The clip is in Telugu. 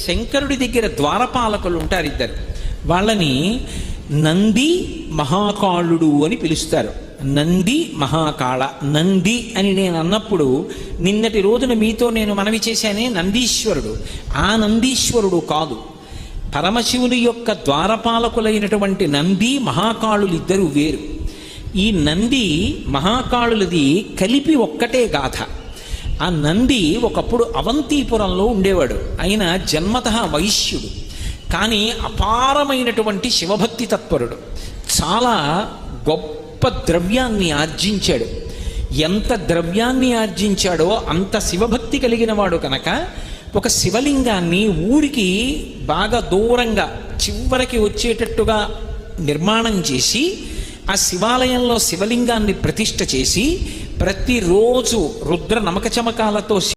శంకరుడి దగ్గర ద్వారపాలకులు ఉంటారు ఇద్దరు. వాళ్ళని నంది మహాకాళుడు అని పిలుస్తారు. నంది మహాకాళ. నంది అని నేను అన్నప్పుడు నిన్నటి రోజున మీతో నేను మనవి చేశానే నందీశ్వరుడు. ఆ నందీశ్వరుడు కాదు, పరమశివుని యొక్క ద్వారపాలకులైనటువంటి నంది మహాకాళులు ఇద్దరు వేరు. ఈ నంది మహాకాళులది కలిపి ఒక్కటే గాథ. ఆ నంది ఒకప్పుడు అవంతిపురంలో ఉండేవాడు. ఆయన జన్మతః వైశ్యుడు, కానీ అపారమైనటువంటి శివభక్తి తత్పరుడు. చాలా గొప్ప ద్రవ్యాన్ని ఆర్జించాడు. ఎంత ద్రవ్యాన్ని ఆర్జించాడో అంత శివభక్తి కలిగిన వాడు కనుక ఒక శివలింగాన్ని ఊరికి బాగా దూరంగా చివరికి వచ్చేటట్టుగా నిర్మాణం చేసి ఆ శివాలయంలో శివలింగాన్ని ప్రతిష్ఠ చేసి ప్రతిరోజు రుద్ర నమక చమకాలతో